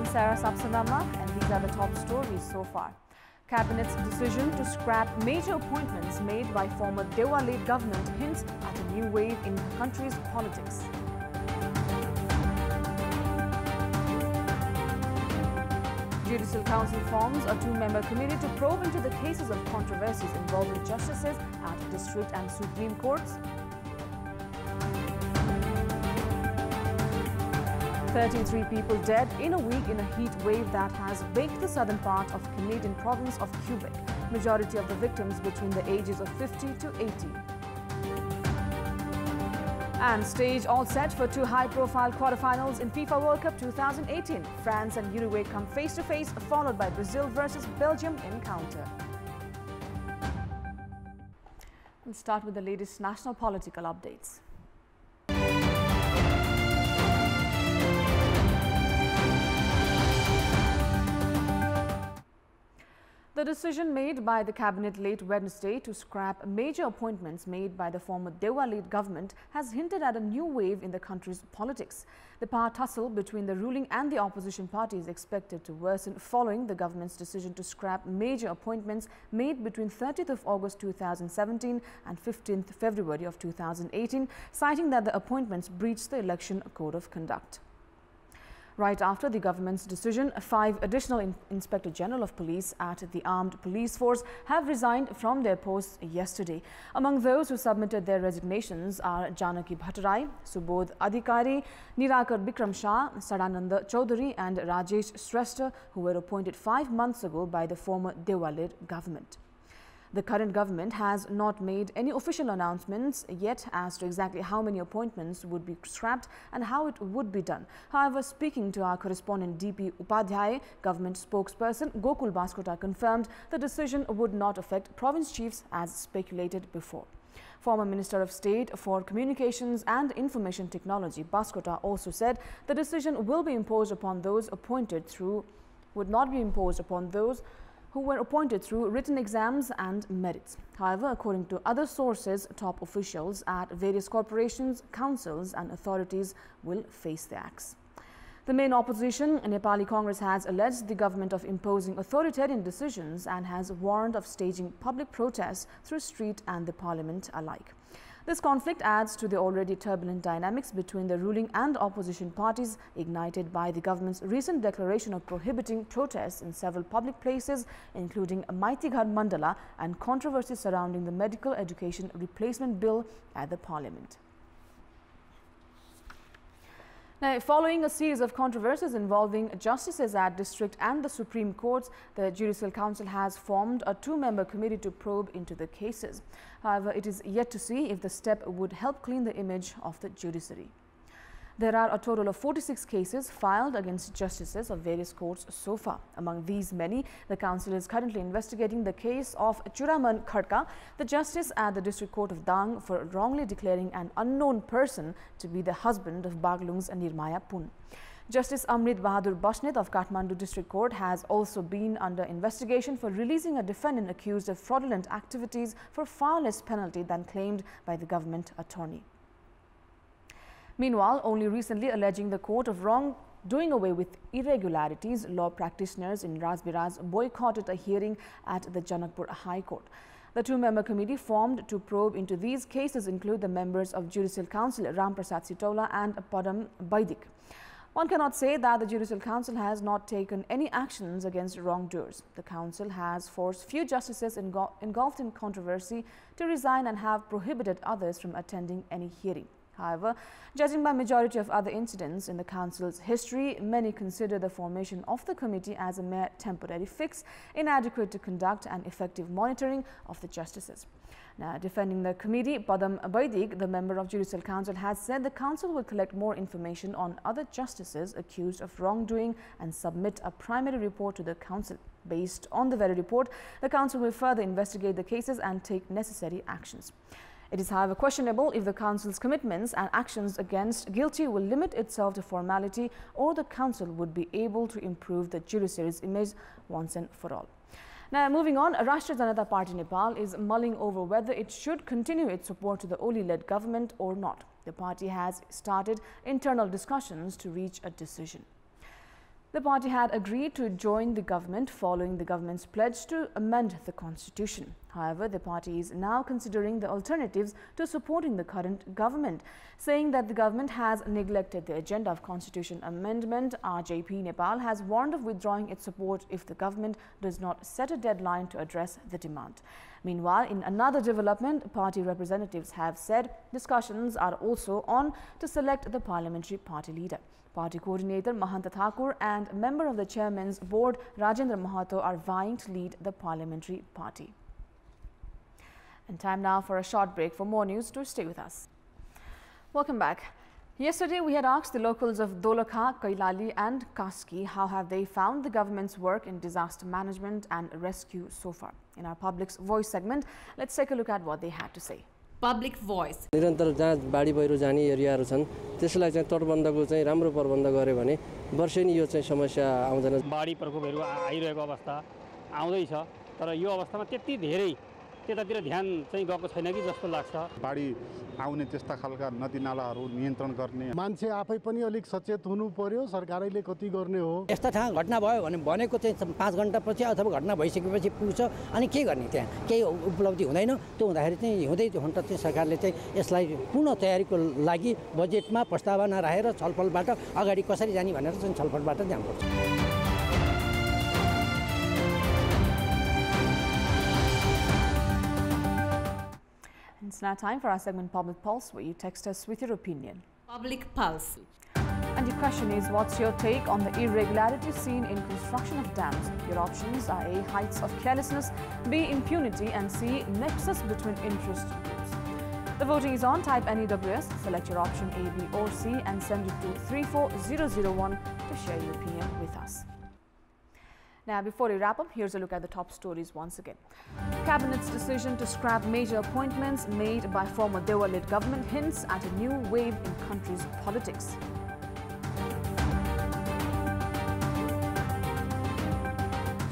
I'm Sarah Sapsanama, and these are the top stories so far. Cabinet's decision to scrap major appointments made by former Dewa-led government hints at a new wave in the country's politics. Judicial Council forms a two-member committee to probe into the cases of controversies involving justices at district and Supreme Courts. 33 people dead in a week in a heat wave that has baked the southern part of Canadian province of Quebec. Majority of the victims between the ages of 50 to 80. And stage all set for two high-profile quarterfinals in FIFA World Cup 2018. France and Uruguay come face-to-face, followed by Brazil versus Belgium encounter. We'll start with the latest national political updates. The decision made by the Cabinet late Wednesday to scrap major appointments made by the former Dewa-led government has hinted at a new wave in the country's politics. The power tussle between the ruling and the opposition party is expected to worsen following the government's decision to scrap major appointments made between 30th of August 2017 and 15th February of 2018, citing that the appointments breached the election code of conduct. Right after the government's decision, 5 additional Inspector General of Police at the Armed Police Force have resigned from their posts yesterday. Among those who submitted their resignations are Janaki Bhattarai, Subodh Adhikari, Nirakar Bikram Shah, Sadananda Chaudhary and Rajesh Shrestha, who were appointed 5 months ago by the former Dewa-led government. The current government has not made any official announcements yet as to exactly how many appointments would be scrapped and how it would be done. However, speaking to our correspondent DP Upadhyay, government spokesperson Gokul Baskota confirmed the decision would not affect province chiefs as speculated before. Former Minister of State for Communications and Information Technology Baskota also said the decision will be imposed upon those would not be imposed upon those who were appointed through written exams and merits. However, according to other sources, top officials at various corporations, councils and authorities will face the axe. The main opposition, Nepali Congress, has alleged the government of imposing authoritarian decisions and has warned of staging public protests through street and the parliament alike. This conflict adds to the already turbulent dynamics between the ruling and opposition parties, ignited by the government's recent declaration of prohibiting protests in several public places, including Maitighar Mandala, and controversy surrounding the medical education replacement bill at the parliament. Now, following a series of controversies involving justices at district and the Supreme Courts, the Judicial Council has formed a two-member committee to probe into the cases. However, it is yet to see if the step would help clean the image of the judiciary. There are a total of 46 cases filed against justices of various courts so far. Among these many, the council is currently investigating the case of Churaman Khadka, the justice at the District Court of Dang, for wrongly declaring an unknown person to be the husband of Baglung's Nirmaya Pun. Justice Amrit Bahadur Basnet of Kathmandu District Court has also been under investigation for releasing a defendant accused of fraudulent activities for far less penalty than claimed by the government attorney. Meanwhile, only recently alleging the court of doing away with irregularities, law practitioners in Rajbiraz boycotted a hearing at the Janakpur High Court. The two-member committee formed to probe into these cases include the members of Judicial Council Ram Prasad Sitola and Padam Baidik. One cannot say that the Judicial Council has not taken any actions against wrongdoers. The Council has forced few justices engulfed in controversy to resign and have prohibited others from attending any hearing. However, judging by majority of other incidents in the Council's history, many consider the formation of the committee as a mere temporary fix, inadequate to conduct an effective monitoring of the justices. Now, defending the committee, Padam Baidik, the member of Judicial Council, has said the Council will collect more information on other justices accused of wrongdoing and submit a primary report to the Council. Based on the very report, the Council will further investigate the cases and take necessary actions. It is, however, questionable if the Council's commitments and actions against guilty will limit itself to formality, or the Council would be able to improve the judiciary's image once and for all. Now, moving on, Rashtriya Janata Party Nepal is mulling over whether it should continue its support to the Oli-led government or not. The party has started internal discussions to reach a decision. The party had agreed to join the government following the government's pledge to amend the constitution. However, the party is now considering the alternatives to supporting the current government, saying that the government has neglected the agenda of constitution amendment. RJP Nepal has warned of withdrawing its support if the government does not set a deadline to address the demand. Meanwhile, in another development, party representatives have said discussions are also on to select the parliamentary party leader. Party coordinator Mahanta Thakur and member of the chairman's board Rajendra Mahato are vying to lead the parliamentary party. And time now for a short break. For more news, do stay with us. Welcome back. Yesterday, we had asked the locals of Dolakha, Kailali and Kaski how have they found the government's work in disaster management and rescue so far. In our Public's Voice segment, let's take a look at what they had to say. Public Voice. निरन्तर जहाँ बाढी पहिरो जाने एरियाहरू छन् त्यसलाई चाहिँ तटबन्धको चाहिँ राम्रो प्रबन्ध गर्यो भने वर्षेनी यो चाहिँ समस्या आउँदैन। बाढी प्रकोपहरू आइरहेको अवस्था आउँदै छ तर यो अवस्थामा त्यति धेरै त्यतातिर ध्यान चाहिँ गएको छैन कि जस्तो लाग्छ। बाढी आउने त्यस्ता खालका नदीनालाहरू नियन्त्रण गर्ने मान्छे आफै पनि अलिक सचेत हुनु पर्यो, सरकारले कति गर्ने हो। यस्ता ठाउँ घटना भयो भने भनेको चाहिँ 5 घण्टापछि अथवा घटना भइसकेपछि पुग्छ अनि के गर्ने त्यहाँ केही उपलब्धि हुँदैन। त्यो हुँदाखेरि चाहिँ हुँदै हुन्छ चाहिँ सरकारले चाहिँ यसलाई पूर्ण तयारीको लागि बजेटमा प्रस्तावना राखेर छलफलबाट अगाडि कसरी जाने भनेर चाहिँ छलफलबाट जानुपर्छ। It's now time for our segment Public Pulse, where you text us with your opinion. Public Pulse. And the question is, what's your take on the irregularities seen in construction of dams? Your options are A, heights of carelessness, B, impunity, and C, nexus between interest groups. The voting is on. Type NEWS, select your option A, B or C and send it to 34001 to share your opinion with us. Now, before we wrap up, here's a look at the top stories once again. Cabinet's decision to scrap major appointments made by former Dewa-led government hints at a new wave in country's politics.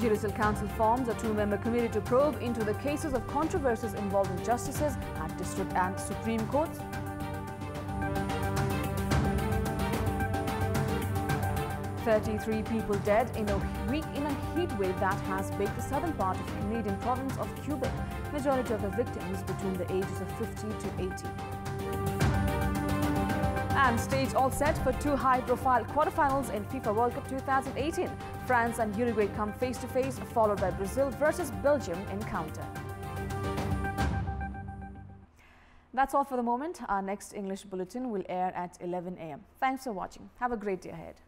Judicial Council forms a 2-member committee to probe into the cases of controversies involving justices at District and Supreme Courts. "33 people dead in a week in a heat wave that has baked the southern part of the Canadian province of Quebec. Majority of the victims between the ages of 50 to 80. And stage all set for 2 high-profile quarterfinals in FIFA World Cup 2018. France and Uruguay come face-to-face, followed by Brazil versus Belgium encounter. That's all for the moment. Our next English bulletin will air at 11 a.m. Thanks for watching. Have a great day ahead.